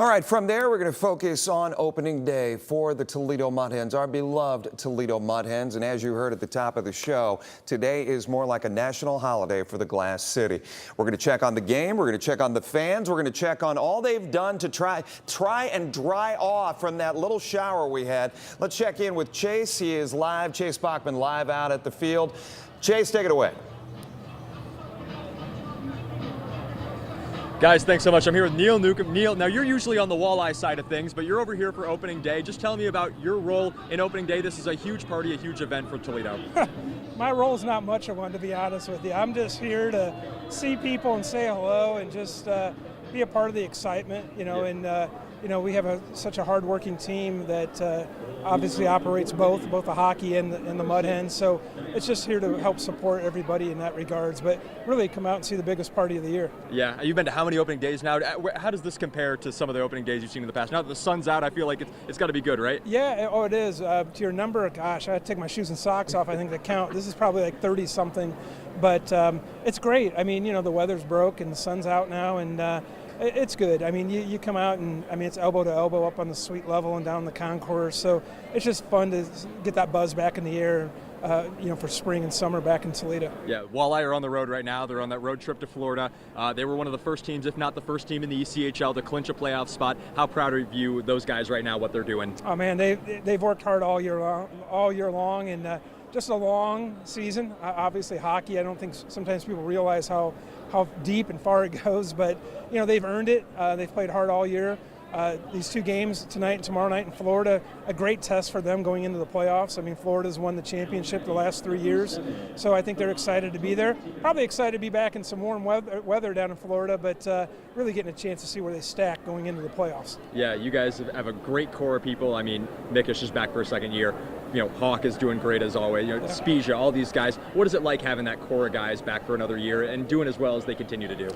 All right, from there, we're going to focus on opening day for the Toledo Mud-hens, our beloved Toledo Mud-hens. And as you heard at the top of the show, today is more like a national holiday for the Glass City. We're going to check on the game. We're going to check on the fans. We're going to check on all they've done to try and dry off from that little shower we had. Let's check in with Chase. He is live. Chase Bachman live out at the field. Chase, take it away. Guys, thanks so much. I'm here with Neil Neukam. Neil, now you're usually on the walleye side of things, but you're over here for opening day. Just tell me about your role in opening day. This is a huge party, a huge event for Toledo. My role's not much of one, to be honest with you. I'm just here to see people and say hello and just be a part of the excitement, you know. Yeah. And we have such a hard-working team that obviously operates both the hockey and the mud-hens. So it's just here to help support everybody in that regards. But really come out and see the biggest party of the year. Yeah, you've been to how many opening days now? How does this compare to some of the opening days you've seen in the past? Now that the sun's out, I feel like it's got to be good, right? Yeah, it is. To your number, gosh, I had to take my shoes and socks off, I think, to count. This is probably like 30-something. But it's great. I mean, the weather's broke and the sun's out now, and it's good. I mean, you come out and, it's elbow to elbow up on the suite level and down the concourse. So it's just fun to get that buzz back in the air, for spring and summer back in Toledo. Yeah, Walleye are on the road right now. They're on that road trip to Florida. They were one of the first teams, if not the first team in the ECHL to clinch a playoff spot. How proud are you, those guys right now, what they're doing? Oh man, they've worked hard all year long, and just a long season. Obviously, hockey, I don't think sometimes people realize how deep and far it goes, but they've earned it. They've played hard all year. These two games tonight and tomorrow night in Florida, a great test for them going into the playoffs. I mean, Florida's won the championship the last 3 years, so I think they're excited to be there. Probably excited to be back in some warm weather down in Florida, but really getting a chance to see where they stack going into the playoffs. Yeah, you guys have a great core of people. I mean, Mikish is back for a second year. Hawk is doing great as always. Spezia, all these guys. What is it like having that core of guys back for another year and doing as well as they continue to do?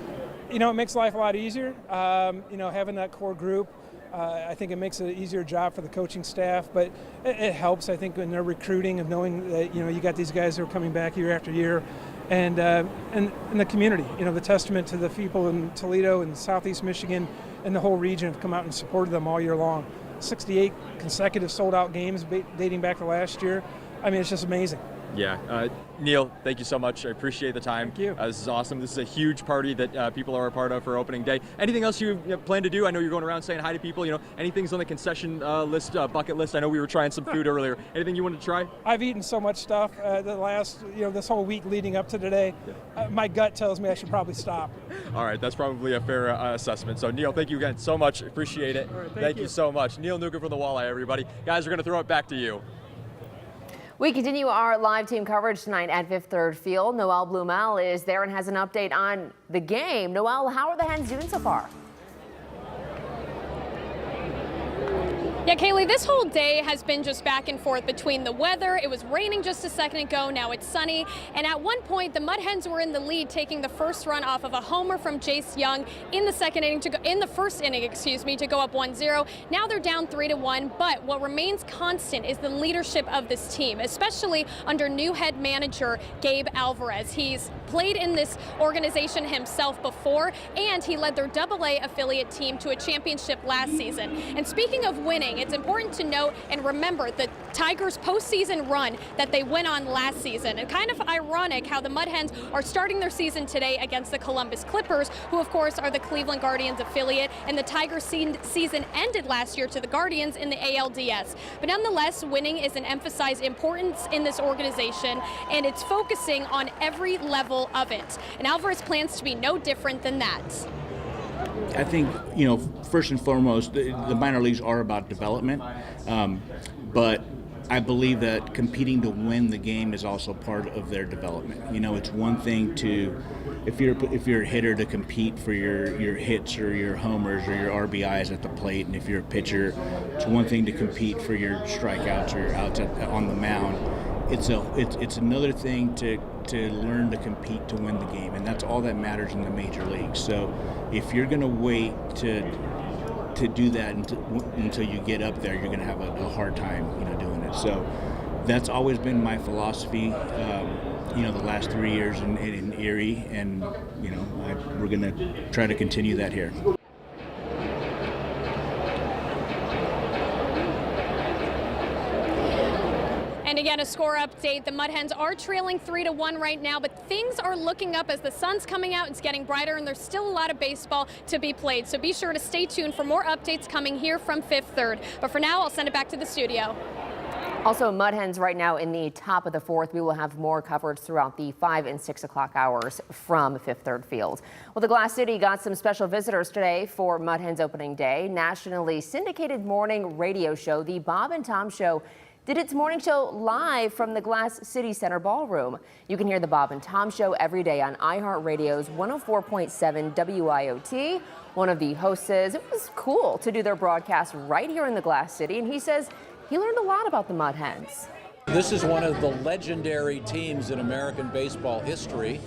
It makes life a lot easier. Having that core group, I think it makes it an easier job for the coaching staff, but it helps, I think, in their recruiting of knowing that, you got these guys who are coming back year after year. And the community, the testament to the people in Toledo and Southeast Michigan and the whole region have come out and supported them all year long. 68 consecutive sold-out games dating back to last year. I mean, it's just amazing. Yeah. Neil, thank you so much. I appreciate the time. Thank you. This is awesome. This is a huge party that people are a part of for opening day. Anything else you plan to do? I know you're going around saying hi to people. Anything's on the concession list, bucket list? I know we were trying some food earlier. Anything you want to try? I've eaten so much stuff the last, this whole week leading up to today. Yeah. My gut tells me I should probably stop. All right, that's probably a fair assessment. So, Neil, thank you again so much. Appreciate it. All right, thank you so much. Neil Neukam from the Walleye, everybody. Guys, we're going to throw it back to you. We continue our live team coverage tonight at Fifth Third Field. Noel Blumel is there and has an update on the game. Noel, how are the Hens doing so far? Yeah, Kaylee, this whole day has been just back and forth between the weather. It was raining just a second ago. Now it's sunny. And at one point, the Mud-hens were in the lead, taking the first run off of a homer from Jace Young in the first inning, to go up 1-0. Now they're down 3-1. But what remains constant is the leadership of this team, especially under new head manager Gabe Alvarez. He's played in this organization himself before, and he led their AA affiliate team to a championship last season. And speaking of winning, it's important to note and remember the Tigers' postseason run that they went on last season. And kind of ironic how the Mud-hens are starting their season today against the Columbus Clippers, who of course are the Cleveland Guardians affiliate, and the Tigers' season ended last year to the Guardians in the ALDS. But nonetheless, winning is an emphasized importance in this organization, and it's focusing on every level of it. And Alvarez plans to be no different than that. I think, first and foremost, the minor leagues are about development, but I believe that competing to win the game is also part of their development. It's one thing to, if you're a hitter, to compete for your hits or your homers or your RBIs at the plate, and if you're a pitcher, it's one thing to compete for your strikeouts or your outs on the mound. It's another thing to learn to compete to win the game, and that's all that matters in the major leagues. So if you're going to wait to do that until you get up there, you're going to have a hard time doing it. So that's always been my philosophy the last 3 years in Erie, and we're going to try to continue that here. Again, a score update. The Mud-hens are trailing 3-1 right now, but things are looking up as the sun's coming out. It's getting brighter, and there's still a lot of baseball to be played. So be sure to stay tuned for more updates coming here from Fifth Third. But for now, I'll send it back to the studio. Also, Mud-hens right now in the top of the fourth. We will have more coverage throughout the 5 and 6 o'clock hours from Fifth Third Field. Well, the Glass City got some special visitors today for Mud-hens opening day. Nationally syndicated morning radio show, The Bob and Tom Show, did its morning show live from the Glass City Center Ballroom. You can hear The Bob and Tom Show every day on iHeartRadio's 104.7 WIOT. One of the hosts says it was cool to do their broadcast right here in the Glass City, and he says he learned a lot about the Mud-hens. This is one of the legendary teams in American baseball history.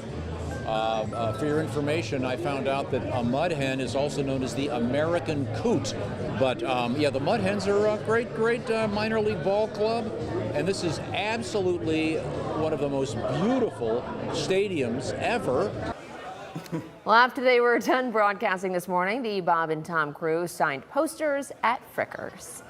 For your information, I found out that a mud-hen is also known as the American Coot. But yeah, the Mud-hens are a great minor league ball club, and this is absolutely one of the most beautiful stadiums ever. Well, after they were done broadcasting this morning, the Bob and Tom crew signed posters at Frickers.